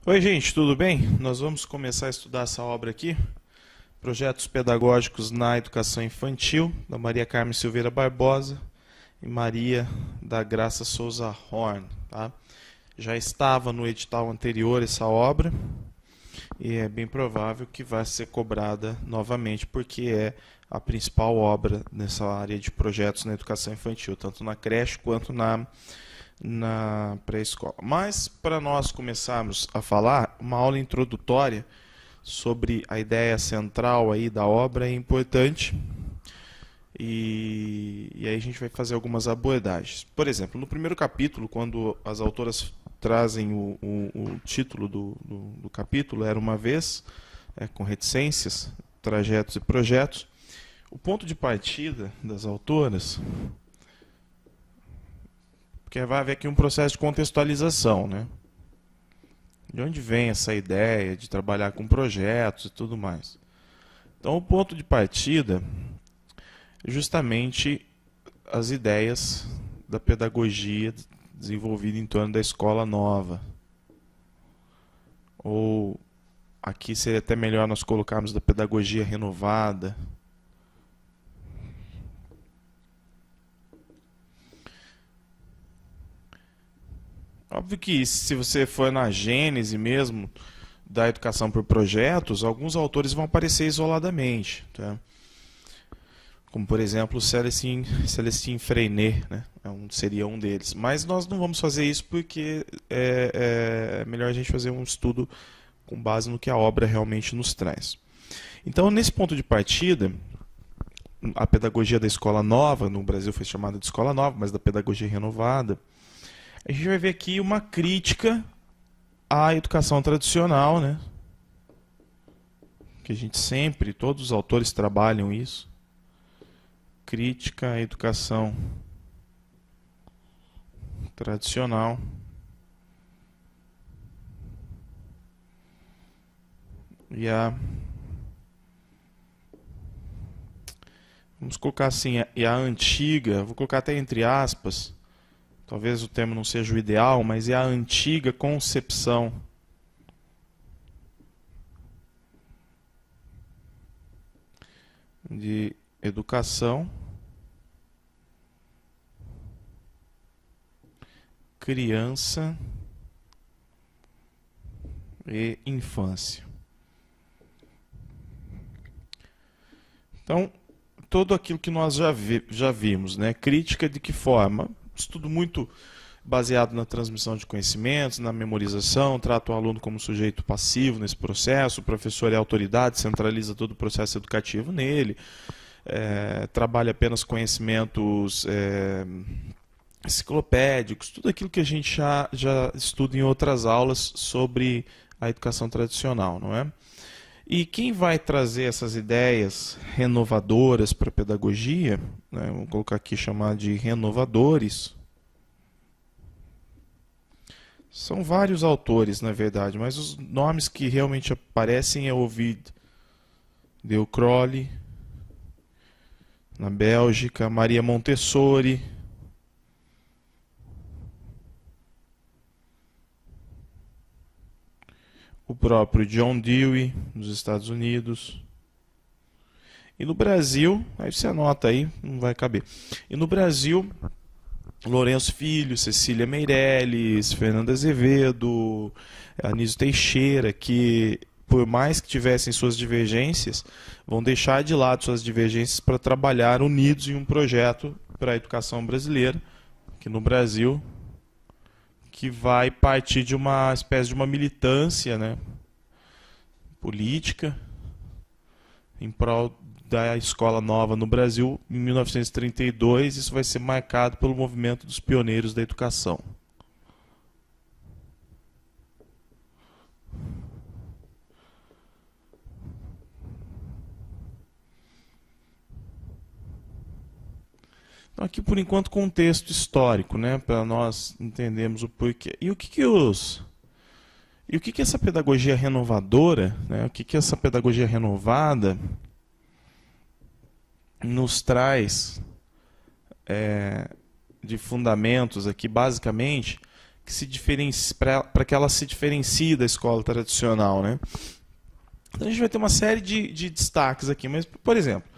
Oi, gente, tudo bem? Nós vamos começar a estudar essa obra aqui, Projetos Pedagógicos na Educação Infantil, da Maria Carmen Silveira Barbosa e Maria da Graça Souza Horn. Tá? Já estava no edital anterior essa obra e é bem provável que vai ser cobrada novamente, porque é a principal obra nessa área de projetos na educação infantil, tanto na creche quanto na pré-escola. Mas, para nós começarmos a falar, uma aula introdutória sobre a ideia central aí da obra é importante e aí a gente vai fazer algumas abordagens. Por exemplo, no primeiro capítulo, quando as autoras trazem o título do capítulo, Era uma Vez, com reticências, trajetos e projetos, o ponto de partida das autoras, porque vai haver aqui um processo de contextualização, né? De onde vem essa ideia de trabalhar com projetos e tudo mais. Então, o ponto de partida é justamente as ideias da pedagogia desenvolvida em torno da escola nova. Ou aqui seria até melhor nós colocarmos da pedagogia renovada. Óbvio que se você for na gênese mesmo da educação por projetos, alguns autores vão aparecer isoladamente, tá? Como, por exemplo, Celestin Freinet, né? Seria um deles. Mas nós não vamos fazer isso porque é melhor a gente fazer um estudo com base no que a obra realmente nos traz. Então, nesse ponto de partida, a pedagogia da escola nova, no Brasil foi chamada de escola nova, mas da pedagogia renovada, a gente vai ver aqui uma crítica à educação tradicional, né? Que a gente sempre, todos os autores trabalham isso. Crítica à educação tradicional. E vamos colocar assim, e a antiga, vou colocar até entre aspas, talvez o termo não seja o ideal, mas é a antiga concepção de educação, criança e infância. Então, tudo aquilo que nós já vimos, né? Crítica de que forma? Estudo muito baseado na transmissão de conhecimentos, na memorização, trata o aluno como sujeito passivo nesse processo, o professor é autoridade, centraliza todo o processo educativo nele, trabalha apenas conhecimentos enciclopédicos, tudo aquilo que a gente já estuda em outras aulas sobre a educação tradicional, não é? E quem vai trazer essas ideias renovadoras para a pedagogia, né, vamos colocar aqui chamar de renovadores, são vários autores, na verdade, mas os nomes que realmente aparecem é Ovid de Crowley, na Bélgica, Maria Montessori, o próprio John Dewey, nos Estados Unidos. E no Brasil, aí você anota aí, não vai caber. E no Brasil, Lourenço Filho, Cecília Meirelles, Fernanda Azevedo, Anísio Teixeira, que por mais que tivessem suas divergências, vão deixar de lado suas divergências para trabalhar unidos em um projeto para a educação brasileira, que no Brasil que vai partir de uma espécie de uma militância, né, política em prol da escola nova no Brasil em 1932. Isso vai ser marcado pelo movimento dos pioneiros da educação. Então, aqui por enquanto contexto histórico, né, para nós entendermos o porquê. E o que essa pedagogia renovadora, né, o que essa pedagogia renovada nos traz de fundamentos aqui, basicamente, para que ela se diferencie da escola tradicional, né? Então a gente vai ter uma série de destaques aqui, mas, por exemplo,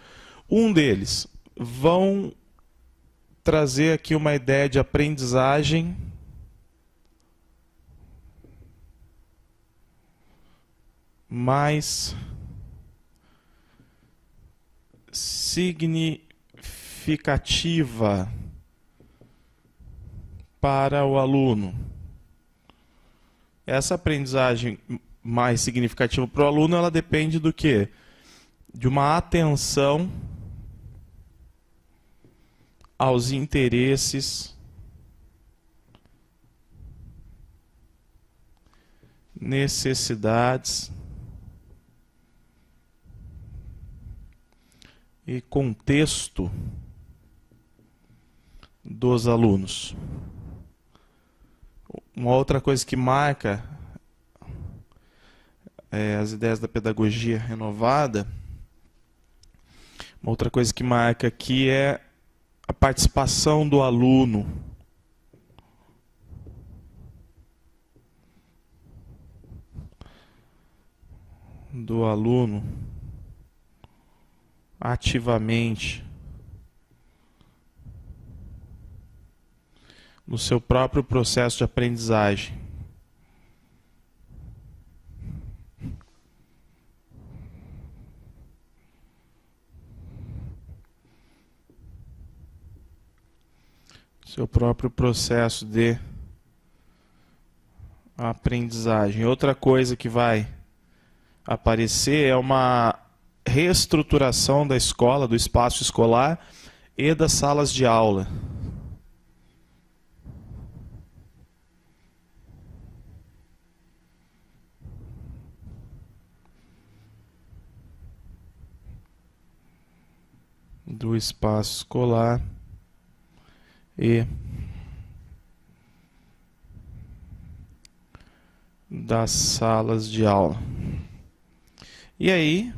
um deles vão trazer aqui uma ideia de aprendizagem mais significativa para o aluno. Essa aprendizagem mais significativa para o aluno, ela depende do quê? De uma atenção aos interesses, necessidades e contexto dos alunos. Uma outra coisa que marca as ideias da pedagogia renovada, uma outra coisa que marca aqui é a participação do aluno. Ativamente no seu próprio processo de aprendizagem. Seu próprio processo de aprendizagem. Outra coisa que vai aparecer é uma reestruturação da escola, do espaço escolar e das salas de aula. Do espaço escolar e das salas de aula. E aí,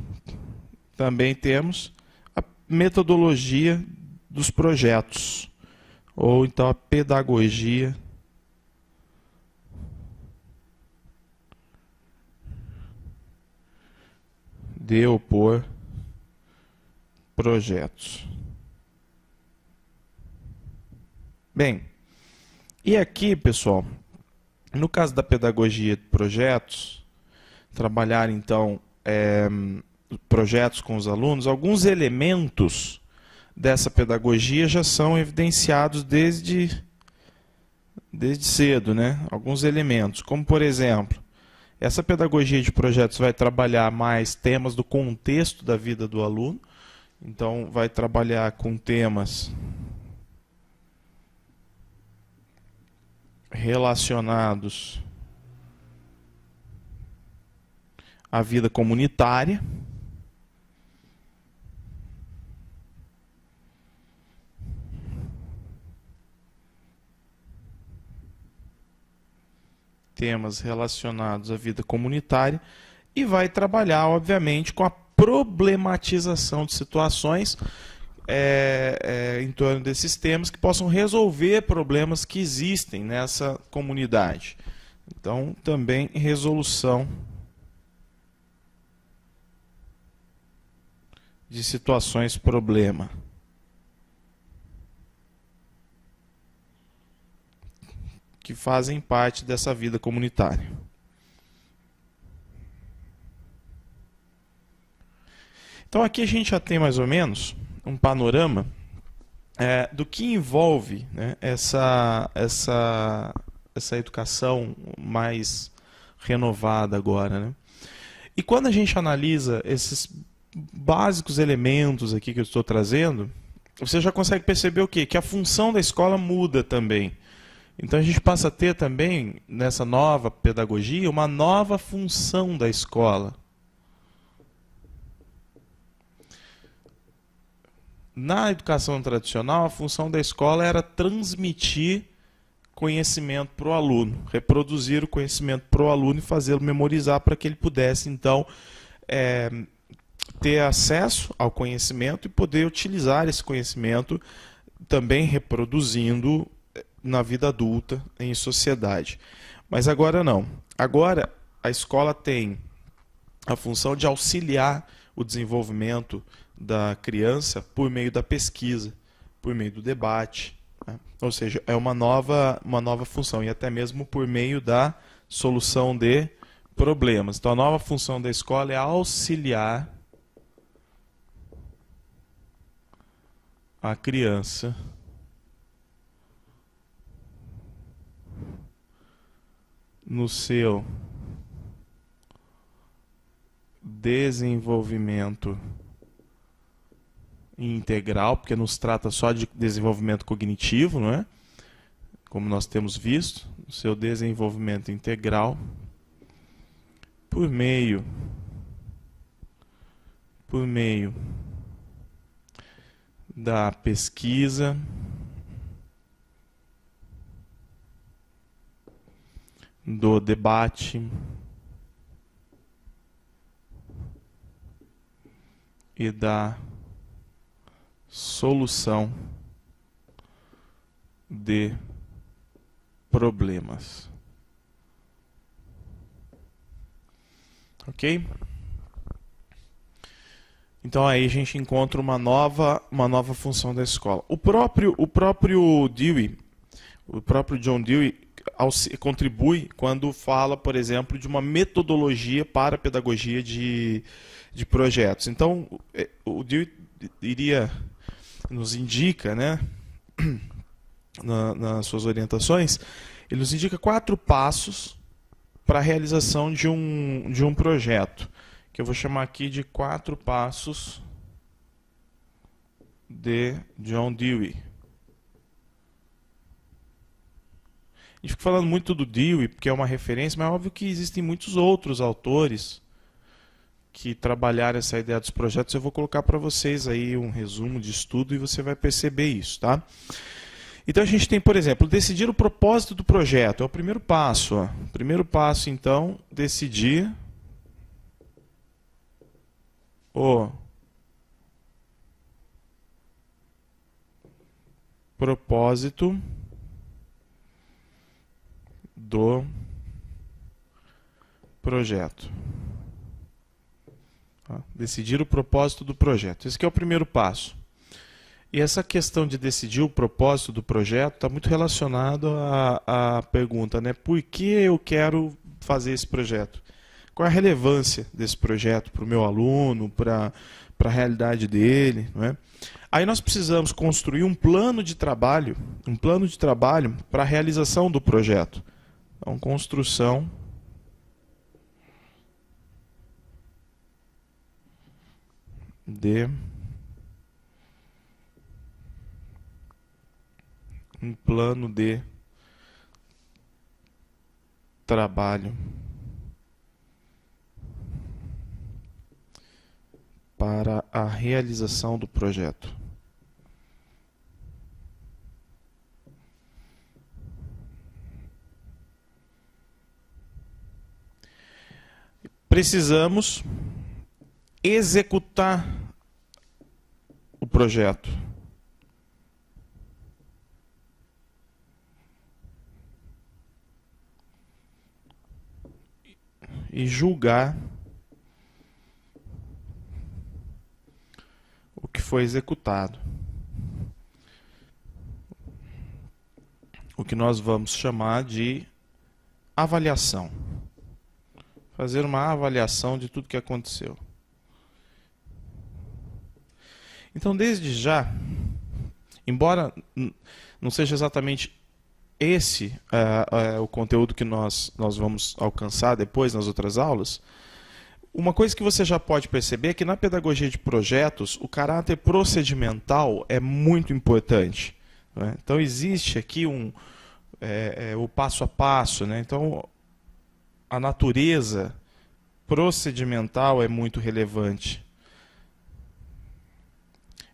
também temos a metodologia dos projetos, ou então a pedagogia de opor projetos. Bem, e aqui, pessoal, no caso da pedagogia de projetos, trabalhar então projetos com os alunos, alguns elementos dessa pedagogia já são evidenciados desde cedo, né? Alguns elementos, como por exemplo, essa pedagogia de projetos vai trabalhar mais temas do contexto da vida do aluno, então vai trabalhar com temas relacionados à vida comunitária, temas relacionados à vida comunitária, e vai trabalhar, obviamente, com a problematização de situações em torno desses temas que possam resolver problemas que existem nessa comunidade. Então, também resolução de situações problema. Que fazem parte dessa vida comunitária. Então aqui a gente já tem mais ou menos um panorama do que envolve, né, essa educação mais renovada agora, né? E quando a gente analisa esses básicos elementos aqui que eu estou trazendo, você já consegue perceber o quê? Que a função da escola muda também. Então a gente passa a ter também, nessa nova pedagogia, uma nova função da escola. Na educação tradicional, a função da escola era transmitir conhecimento para o aluno, reproduzir o conhecimento para o aluno e fazê-lo memorizar para que ele pudesse, então, ter acesso ao conhecimento e poder utilizar esse conhecimento também reproduzindo na vida adulta, em sociedade. Mas agora não. Agora a escola tem a função de auxiliar o desenvolvimento da criança por meio da pesquisa, por meio do debate, né? Ou seja, é uma nova função, e até mesmo por meio da solução de problemas. Então a nova função da escola é auxiliar a criança no seu desenvolvimento integral, porque não se trata só de desenvolvimento cognitivo, não é? Como nós temos visto, o seu desenvolvimento integral por meio da pesquisa, do debate e da solução de problemas. Ok? Então aí a gente encontra uma nova função da escola. O próprio Dewey, o próprio John Dewey contribui quando fala, por exemplo, de uma metodologia para a pedagogia de projetos. Então, o Dewey nos indica, né, nas suas orientações, ele nos indica 4 passos para a realização de um projeto, que eu vou chamar aqui de 4 passos de John Dewey. A gente fica falando muito do Dewey, porque é uma referência, mas é óbvio que existem muitos outros autores que trabalharam essa ideia dos projetos. Eu vou colocar para vocês aí um resumo de estudo e você vai perceber isso, tá? Então a gente tem, por exemplo, decidir o propósito do projeto. É o primeiro passo. Ó. O primeiro passo, então, decidir o propósito do projeto. Decidir o propósito do projeto. Esse aqui é o primeiro passo. E essa questão de decidir o propósito do projeto está muito relacionado à pergunta, né? Por que eu quero fazer esse projeto? Qual é a relevância desse projeto para o meu aluno, para a realidade dele, não é? Aí nós precisamos construir um plano de trabalho para a realização do projeto. Então, construção de um plano de trabalho para a realização do projeto. Precisamos executar o projeto. E julgar o que foi executado. O que nós vamos chamar de avaliação. Fazer uma avaliação de tudo que aconteceu. Então, desde já, embora não seja exatamente esse o conteúdo que nós vamos alcançar depois nas outras aulas, uma coisa que você já pode perceber é que na pedagogia de projetos o caráter procedimental é muito importante, né? Então existe aqui o passo a passo, né? Então a natureza procedimental é muito relevante.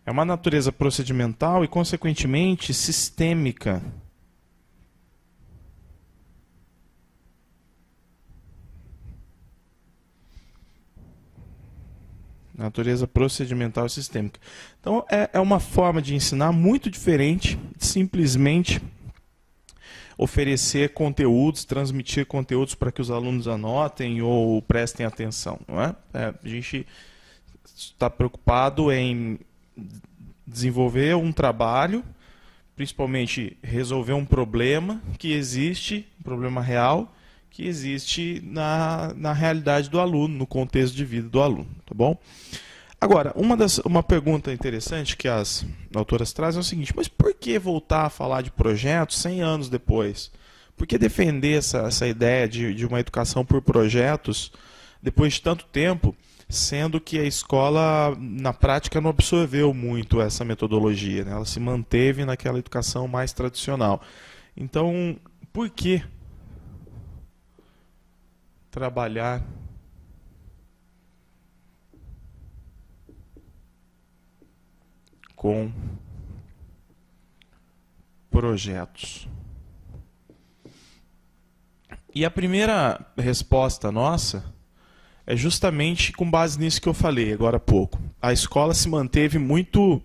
É uma natureza procedimental e, consequentemente, sistêmica. Natureza procedimental e sistêmica. Então, é uma forma de ensinar muito diferente, simplesmente oferecer conteúdos, transmitir conteúdos para que os alunos anotem ou prestem atenção. Não é? A gente está preocupado em desenvolver um trabalho, principalmente resolver um problema que existe, um problema real, que existe na realidade do aluno, no contexto de vida do aluno. Tá bom? Agora, uma pergunta interessante que as autoras trazem é o seguinte: mas por que voltar a falar de projetos 100 anos depois? Por que defender essa ideia de uma educação por projetos depois de tanto tempo, sendo que a escola, na prática, não absorveu muito essa metodologia, né? Ela se manteve naquela educação mais tradicional. Então, por que trabalhar com projetos? E a primeira resposta nossa é justamente com base nisso que eu falei agora há pouco. A escola se manteve muito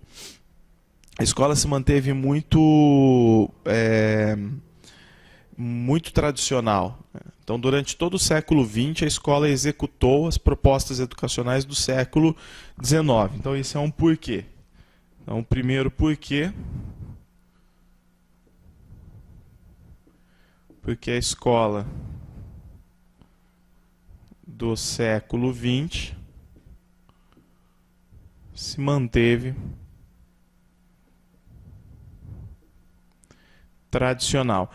muito tradicional. Então, durante todo o século XX, a escola executou as propostas educacionais do século XIX. Então, esse é um porquê. Então, o primeiro porquê, porque a escola do século XX se manteve tradicional.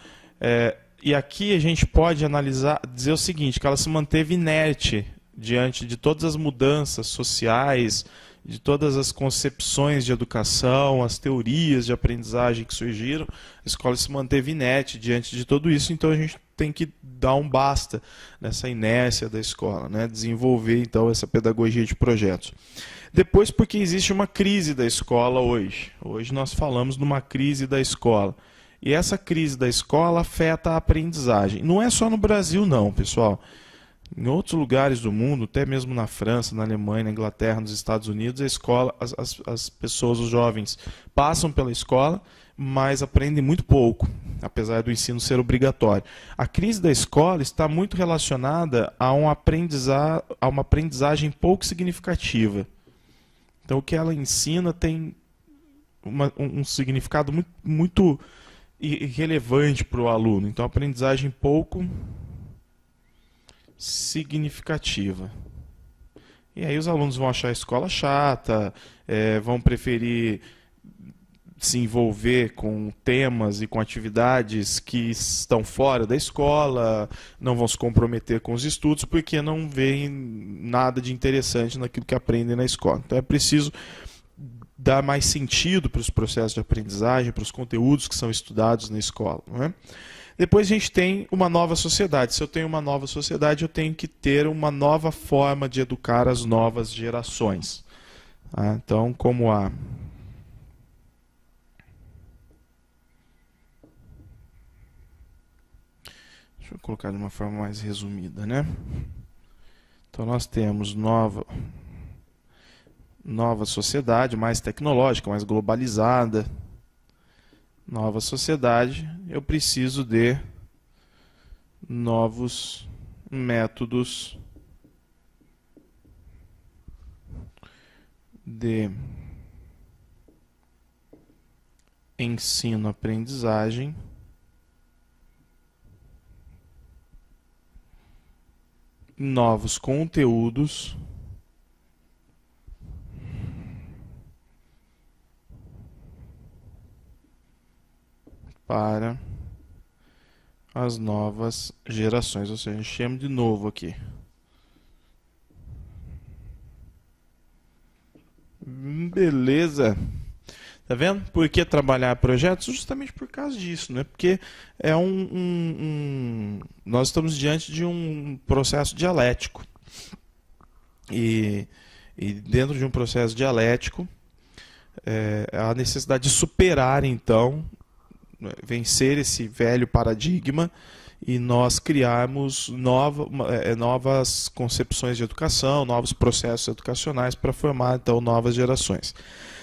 E aqui a gente pode analisar, dizer o seguinte, que ela se manteve inerte diante de todas as mudanças sociais, de todas as concepções de educação, as teorias de aprendizagem que surgiram. A escola se manteve inerte diante de tudo isso, então a gente tem que dar um basta nessa inércia da escola, né? Desenvolver então essa pedagogia de projetos. Depois, porque existe uma crise da escola hoje. Hoje nós falamos de uma crise da escola. E essa crise da escola afeta a aprendizagem. Não é só no Brasil não, pessoal. Em outros lugares do mundo, até mesmo na França, na Alemanha, na Inglaterra, nos Estados Unidos, a escola, as pessoas, os jovens, passam pela escola, mas aprendem muito pouco, apesar do ensino ser obrigatório. A crise da escola está muito relacionada a uma aprendizagem pouco significativa. Então, o que ela ensina tem um significado muito irrelevante para o aluno. Então, a aprendizagem pouco significativa. E aí os alunos vão achar a escola chata, vão preferir se envolver com temas e com atividades que estão fora da escola, não vão se comprometer com os estudos, porque não veem nada de interessante naquilo que aprendem na escola. Então é preciso dar mais sentido para os processos de aprendizagem, para os conteúdos que são estudados na escola, não é? Depois a gente tem uma nova sociedade. Se eu tenho uma nova sociedade, eu tenho que ter uma nova forma de educar as novas gerações. Então, como deixa eu colocar de uma forma mais resumida, né? Então, nós temos nova sociedade, mais tecnológica, mais globalizada. Nova sociedade, eu preciso de novos métodos de ensino-aprendizagem novos conteúdos para as novas gerações. Ou seja, chamo de novo aqui. Beleza. Tá vendo? Por que trabalhar projetos? Justamente por causa disso, né? Porque é nós estamos diante de um processo dialético. E dentro de um processo dialético, a necessidade de superar, então, vencer esse velho paradigma e nós criarmos novas concepções de educação, novos processos educacionais para formar, então, novas gerações.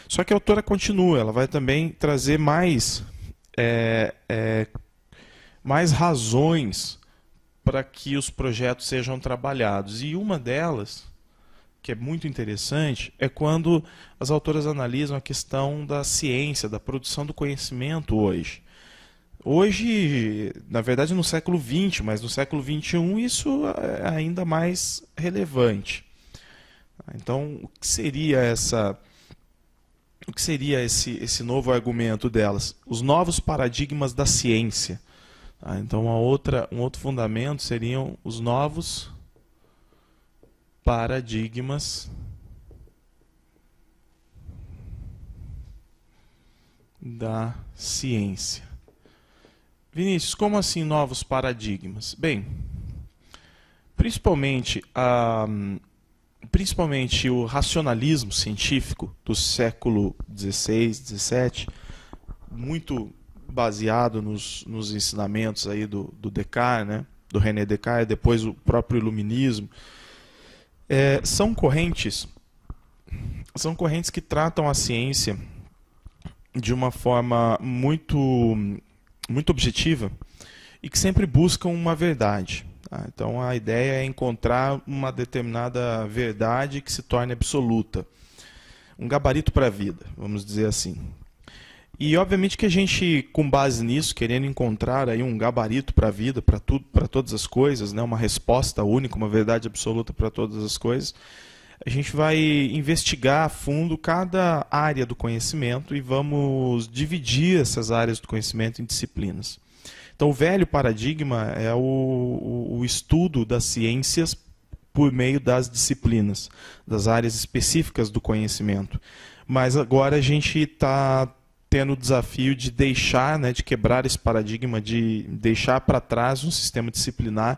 Só que a autora continua, ela vai também trazer mais mais razões para que os projetos sejam trabalhados. E uma delas, que é muito interessante, é quando as autoras analisam a questão da ciência, da produção do conhecimento hoje. Hoje, na verdade, no século XX, mas no século XXI isso é ainda mais relevante. Então, o que seria esse novo argumento delas? Os novos paradigmas da ciência. Então, um outro fundamento seriam os novos paradigmas da ciência. Vinícius, como assim novos paradigmas? Bem, principalmente o racionalismo científico do século XVI, XVII, muito baseado nos ensinamentos aí do Descartes, né? Do René Descartes, depois o próprio iluminismo, são correntes que tratam a ciência de uma forma muito objetiva e que sempre buscam uma verdade. Então a ideia é encontrar uma determinada verdade que se torne absoluta. Um gabarito para a vida, vamos dizer assim. E obviamente que a gente, com base nisso, querendo encontrar aí um gabarito para a vida, para tudo, para todas as coisas, né, uma resposta única, uma verdade absoluta para todas as coisas, a gente vai investigar a fundo cada área do conhecimento e vamos dividir essas áreas do conhecimento em disciplinas. Então, o velho paradigma é o estudo das ciências por meio das disciplinas, das áreas específicas do conhecimento. Mas agora a gente está tendo o desafio de deixar, né, de quebrar esse paradigma, de deixar para trás um sistema disciplinar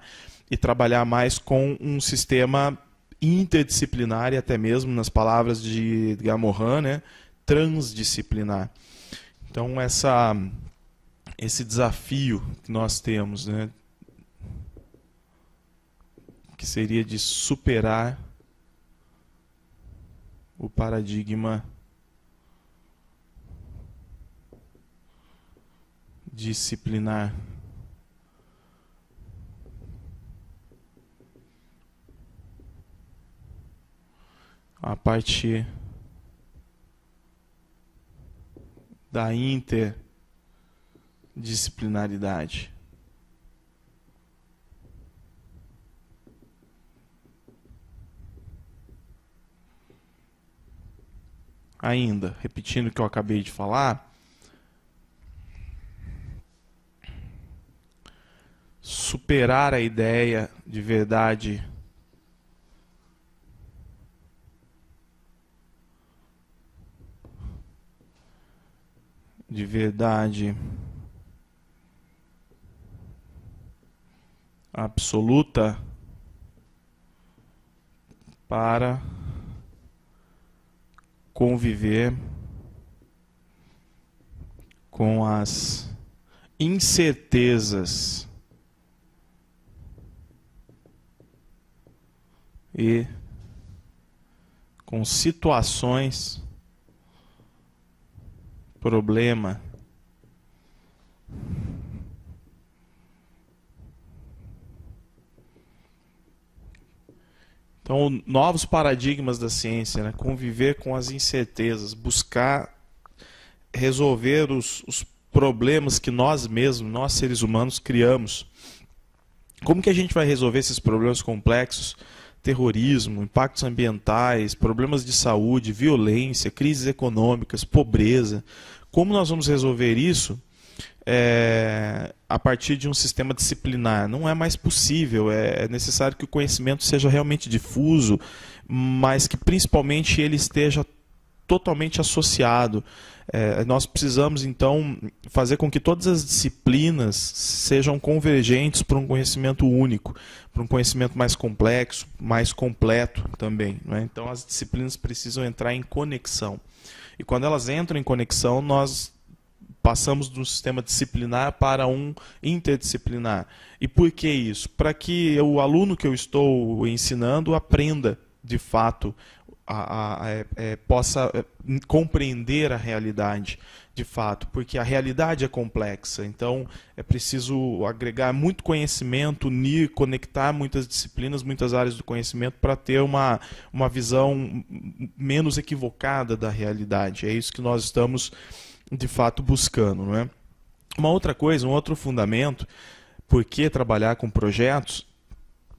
e trabalhar mais com um sistema interdisciplinar e até mesmo, nas palavras de Edgar Morin, né, transdisciplinar. Então, esse desafio que nós temos, né, que seria de superar o paradigma disciplinar. A partir da interdisciplinaridade. Ainda, repetindo o que eu acabei de falar, superar a ideia de verdade absoluta para conviver com as incertezas e com situações problema então novos paradigmas da ciência, né? Conviver com as incertezas, buscar resolver os problemas que nós mesmos, nós seres humanos, criamos. Como que a gente vai resolver esses problemas complexos? Terrorismo, impactos ambientais, problemas de saúde, violência, crises econômicas, pobreza. Como nós vamos resolver isso a partir de um sistema disciplinar? Não é mais possível. É necessário que o conhecimento seja realmente difuso, mas que principalmente ele esteja totalmente associado. Nós precisamos, então, fazer com que todas as disciplinas sejam convergentes para um conhecimento único, para um conhecimento mais complexo, mais completo também, né? Então, as disciplinas precisam entrar em conexão. E quando elas entram em conexão, nós passamos de um sistema disciplinar para um interdisciplinar. E por que isso? Para que o aluno que eu estou ensinando aprenda, de fato, possa compreender a realidade de fato, porque a realidade é complexa, então é preciso agregar muito conhecimento, unir, conectar muitas disciplinas, muitas áreas do conhecimento para ter uma visão menos equivocada da realidade. É isso que nós estamos de fato buscando, não é? Uma outra coisa, um outro fundamento, por que trabalhar com projetos?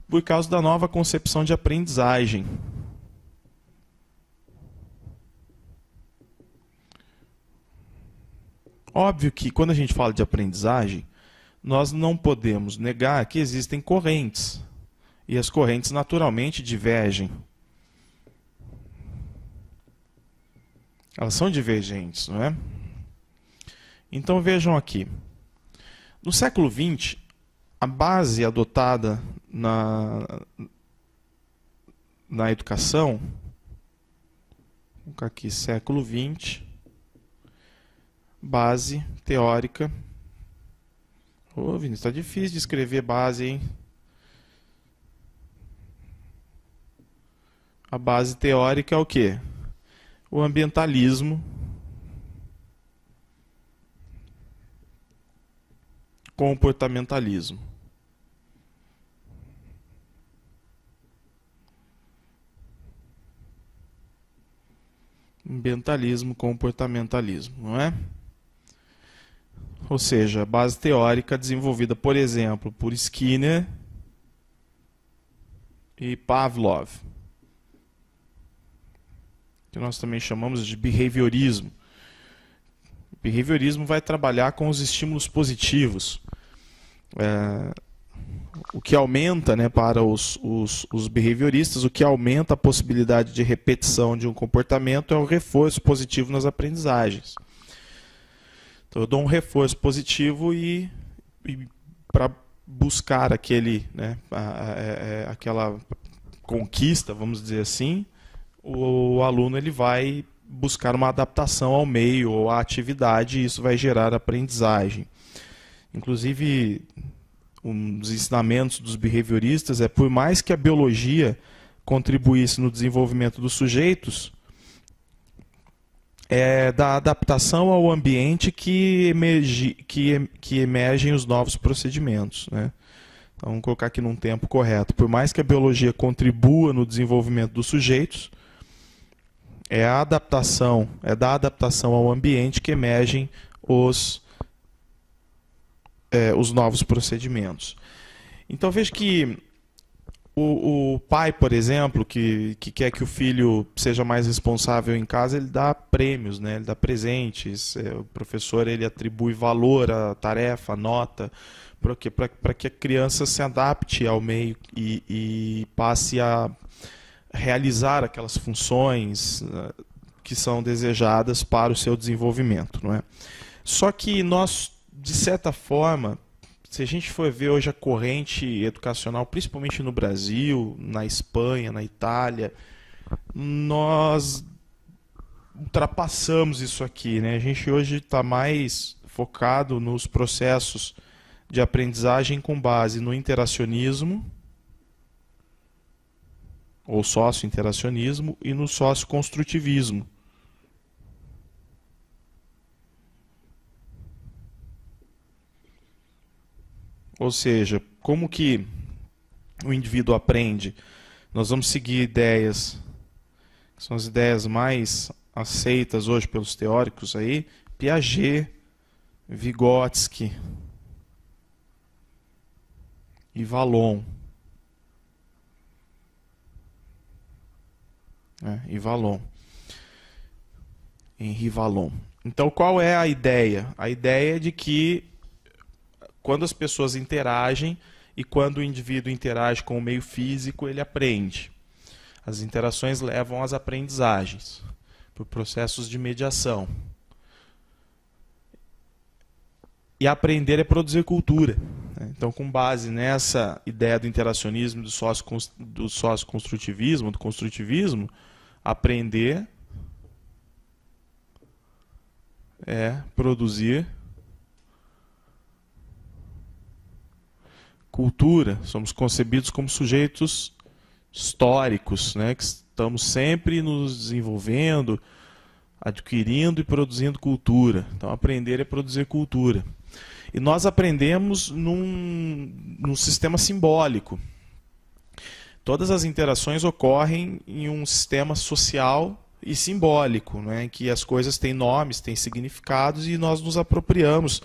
Por causa da nova concepção de aprendizagem. Óbvio que quando a gente fala de aprendizagem, nós não podemos negar que existem correntes. E as correntes naturalmente divergem. Elas são divergentes, não é? Então vejam aqui. No século XX, a base adotada na educação, vou colocar aqui século XX, base teórica. Ô, Vinícius, está difícil de escrever base, hein? A base teórica é o quê? O ambientalismo, comportamentalismo. Ambientalismo, comportamentalismo, não é? Ou seja, a base teórica desenvolvida, por exemplo, por Skinner e Pavlov, que nós também chamamos de behaviorismo. O behaviorismo vai trabalhar com os estímulos positivos. O que aumenta, né, para os behavioristas, o que aumenta a possibilidade de repetição de um comportamento é o reforço positivo nas aprendizagens. Então, eu dou um reforço positivo e para buscar aquele, né, aquela conquista, vamos dizer assim, o aluno ele vai buscar uma adaptação ao meio ou à atividade e isso vai gerar aprendizagem. Inclusive, um dos ensinamentos dos behavioristas é, por mais que a biologia contribuísse no desenvolvimento dos sujeitos, é da adaptação ao ambiente que emergem os novos procedimentos, né? Então, vamos colocar aqui num tempo correto. Por mais que a biologia contribua no desenvolvimento dos sujeitos, é da adaptação ao ambiente que emergem os novos procedimentos. Então veja que o pai, por exemplo, que quer que o filho seja mais responsável em casa, ele dá prêmios, né? Ele dá presentes, o professor ele atribui valor à tarefa, à nota, para que a criança se adapte ao meio e passe a realizar aquelas funções que são desejadas para o seu desenvolvimento, não é? Só que nós, de certa forma, se a gente for ver hoje a corrente educacional, principalmente no Brasil, na Espanha, na Itália, nós ultrapassamos isso aqui, né? A gente hoje está mais focado nos processos de aprendizagem com base no interacionismo, ou sócio-interacionismo, e no sócio-construtivismo. Ou seja, como que o indivíduo aprende? Nós vamos seguir ideias, que são as ideias mais aceitas hoje pelos teóricos aí, Piaget, Vygotsky e Vallon. Henri Vallon. Então, qual é a ideia? A ideia é de que quando as pessoas interagem e quando o indivíduo interage com o meio físico, ele aprende. As interações levam às aprendizagens, por processos de mediação. E aprender é produzir cultura. Então, com base nessa ideia do interacionismo, do sócio-construtivismo, do construtivismo, aprender é produzir cultura. Somos concebidos como sujeitos históricos, né, que estamos sempre nos desenvolvendo, adquirindo e produzindo cultura. Então, aprender é produzir cultura. E nós aprendemos num sistema simbólico. Todas as interações ocorrem em um sistema social e simbólico, né, em que as coisas têm nomes, têm significados, e nós nos apropriamos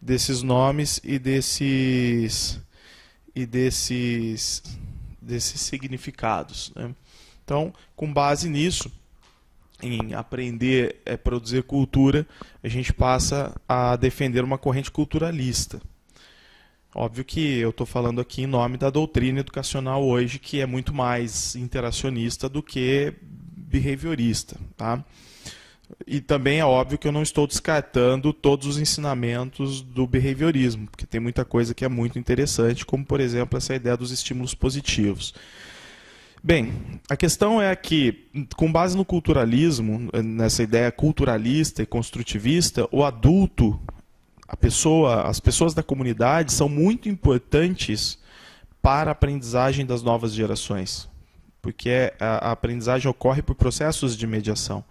desses nomes e desses significados, né? Então, com base nisso, em aprender a produzir cultura, a gente passa a defender uma corrente culturalista. Óbvio que eu estou falando aqui em nome da doutrina educacional hoje, que é muito mais interacionista do que behaviorista, tá? E também é óbvio que eu não estou descartando todos os ensinamentos do behaviorismo, porque tem muita coisa que é muito interessante, como, por exemplo, essa ideia dos estímulos positivos. Bem, a questão é que, com base no culturalismo, nessa ideia culturalista e construtivista, o adulto, as pessoas da comunidade são muito importantes para a aprendizagem das novas gerações, porque a aprendizagem ocorre por processos de mediação.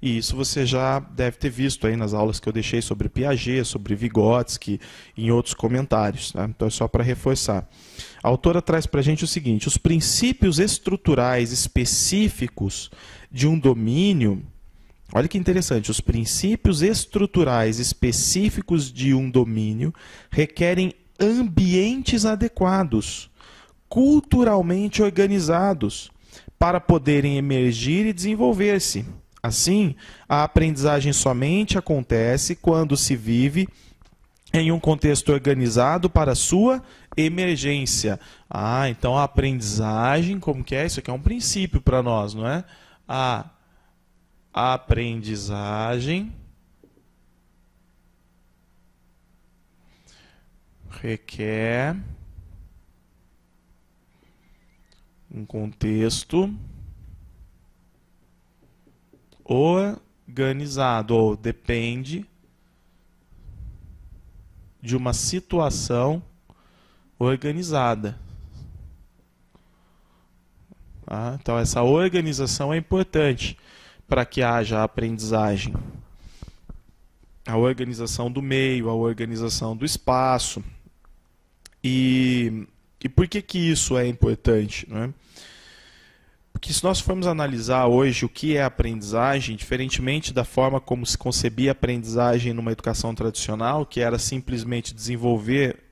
E isso você já deve ter visto aí nas aulas que eu deixei sobre Piaget, sobre Vygotsky e em outros comentários, né? Então é só para reforçar. A autora traz para a gente o seguinte: os princípios estruturais específicos de um domínio. Olha que interessante, os princípios estruturais específicos de um domínio requerem ambientes adequados, culturalmente organizados, para poderem emergir e desenvolver-se. Assim, a aprendizagem somente acontece quando se vive em um contexto organizado para sua emergência. Então a aprendizagem, como que é? Isso aqui é um princípio para nós, não é? A aprendizagem requer um contexto organizado, ou depende de uma situação organizada. Então essa organização é importante para que haja aprendizagem. A organização do meio, a organização do espaço. E por que isso é importante, não é? Porque se nós formos analisar hoje o que é aprendizagem, diferentemente da forma como se concebia a aprendizagem numa educação tradicional, que era simplesmente desenvolver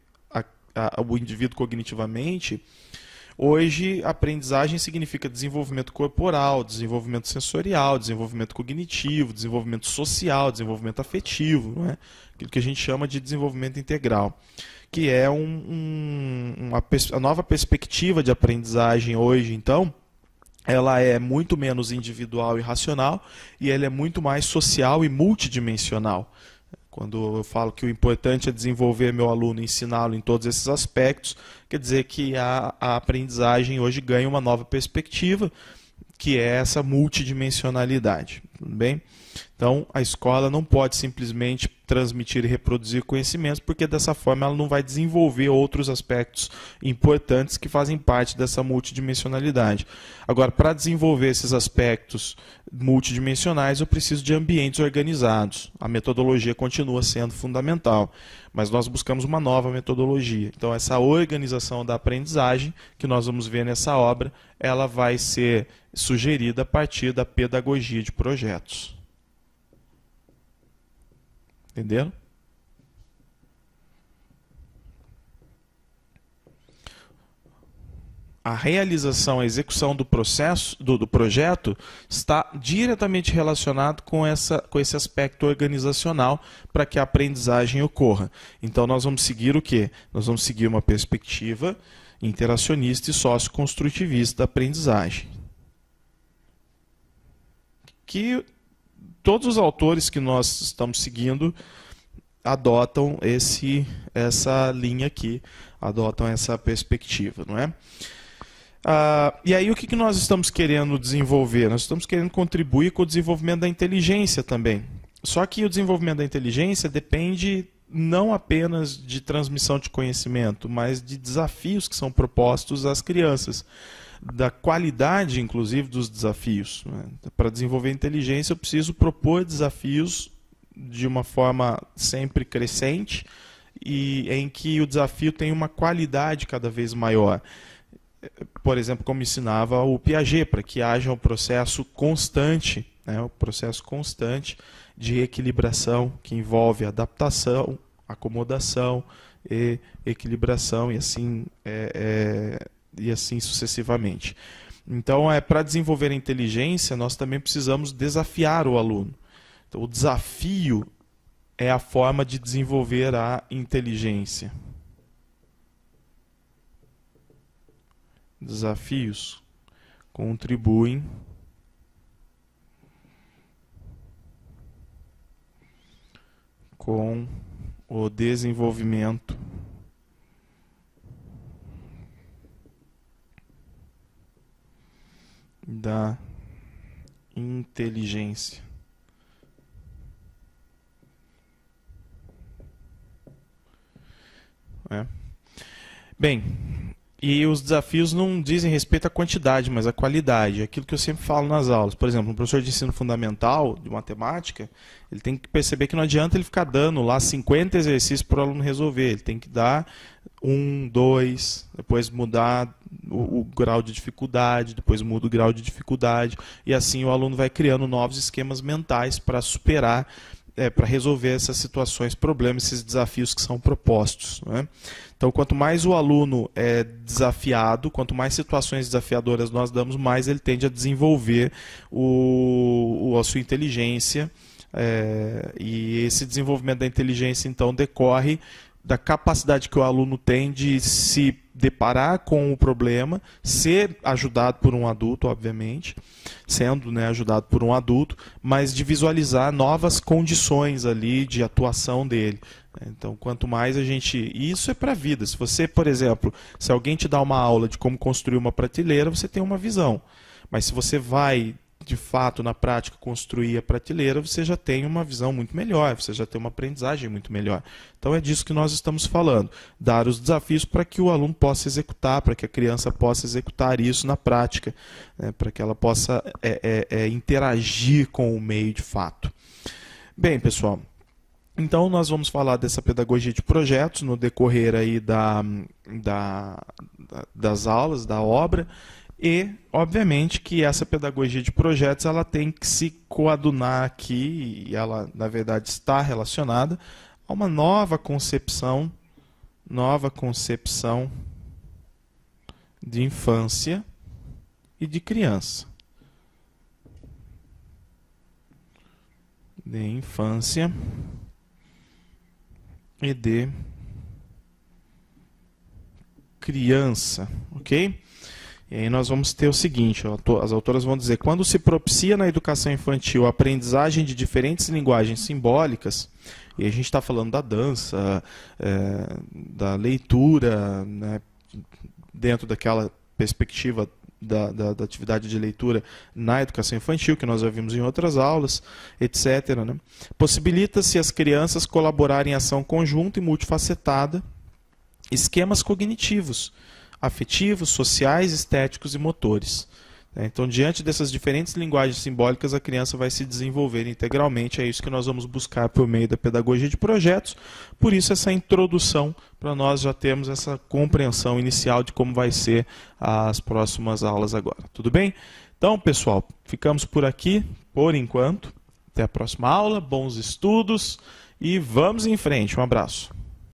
o indivíduo cognitivamente, hoje a aprendizagem significa desenvolvimento corporal, desenvolvimento sensorial, desenvolvimento cognitivo, desenvolvimento social, desenvolvimento afetivo, não é? Aquilo que a gente chama de desenvolvimento integral, que é a nova perspectiva de aprendizagem hoje, então. Ela é muito menos individual e racional, e ela é muito mais social e multidimensional. Quando eu falo que o importante é desenvolver meu aluno e ensiná-lo em todos esses aspectos, quer dizer que a aprendizagem hoje ganha uma nova perspectiva, que é essa multidimensionalidade. Tudo bem? Então, a escola não pode simplesmente transmitir e reproduzir conhecimentos, porque dessa forma ela não vai desenvolver outros aspectos importantes que fazem parte dessa multidimensionalidade. Agora, para desenvolver esses aspectos multidimensionais, eu preciso de ambientes organizados. A metodologia continua sendo fundamental, mas nós buscamos uma nova metodologia. Então, essa organização da aprendizagem, que nós vamos ver nessa obra, ela vai ser sugerida a partir da pedagogia de projetos. Entenderam? A realização, a execução do processo, do projeto, está diretamente relacionado com esse aspecto organizacional para que a aprendizagem ocorra. Então nós vamos seguir o quê? Nós vamos seguir uma perspectiva interacionista e socioconstrutivista da aprendizagem. Que todos os autores que nós estamos seguindo adotam essa linha aqui, adotam essa perspectiva, não é? E aí o que nós estamos querendo desenvolver? Nós estamos querendo contribuir com o desenvolvimento da inteligência também. Só que o desenvolvimento da inteligência depende não apenas de transmissão de conhecimento, mas de desafios que são propostos às crianças. da qualidade, inclusive, dos desafios, né? Para desenvolver inteligência, eu preciso propor desafios de uma forma sempre crescente e em que o desafio tem uma qualidade cada vez maior. Por exemplo, como ensinava o Piaget, para que haja um processo constante, né, um processo constante de equilibração que envolve adaptação, acomodação e equilibração e assim sucessivamente. Então, para desenvolver a inteligência, nós também precisamos desafiar o aluno. Então, o desafio é a forma de desenvolver a inteligência. Desafios contribuem com o desenvolvimento da inteligência. Bem, e os desafios não dizem respeito à quantidade, mas à qualidade. É aquilo que eu sempre falo nas aulas. Por exemplo, um professor de ensino fundamental, de matemática, ele tem que perceber que não adianta ele ficar dando lá 50 exercícios para o aluno resolver. Ele tem que dar 1, 2, depois mudar o grau de dificuldade, depois muda o grau de dificuldade. E assim o aluno vai criando novos esquemas mentais para superar, para resolver essas situações, problemas, esses desafios que são propostos, né? Então, quanto mais o aluno é desafiado, quanto mais situações desafiadoras nós damos, mais ele tende a desenvolver a sua inteligência. E esse desenvolvimento da inteligência, então, decorre da capacidade que o aluno tem de se deparar com o problema, ser ajudado por um adulto, obviamente, sendo, né, ajudado por um adulto, mas de visualizar novas condições ali de atuação dele. Então, quanto mais a gente... Isso é para a vida. Se você, por exemplo, se alguém te dá uma aula de como construir uma prateleira, você tem uma visão. Mas se você vai, de fato, na prática, construir a prateleira, você já tem uma visão muito melhor, você já tem uma aprendizagem muito melhor. Então, é disso que nós estamos falando. Dar os desafios para que o aluno possa executar, para que a criança possa executar isso na prática, né, para que ela possa interagir com o meio de fato. Bem, pessoal, então nós vamos falar dessa pedagogia de projetos no decorrer aí das aulas, da obra. E, obviamente, que essa pedagogia de projetos ela tem que se coadunar aqui, e ela, na verdade, está relacionada a uma nova concepção de infância e de criança. De infância e de criança, ok? E aí nós vamos ter o seguinte, as autoras vão dizer, quando se propicia na educação infantil a aprendizagem de diferentes linguagens simbólicas, e a gente está falando da dança, da leitura, né, dentro daquela perspectiva da atividade de leitura na educação infantil, que nós já vimos em outras aulas, etc., né? Possibilita-se as crianças colaborarem em ação conjunta e multifacetada, esquemas cognitivos, afetivos, sociais, estéticos e motores. Então, diante dessas diferentes linguagens simbólicas, a criança vai se desenvolver integralmente. É isso que nós vamos buscar por meio da pedagogia de projetos. Por isso, essa introdução, para nós já termos essa compreensão inicial de como vai ser as próximas aulas agora. Tudo bem? Então, pessoal, ficamos por aqui, por enquanto. Até a próxima aula, bons estudos e vamos em frente. Um abraço.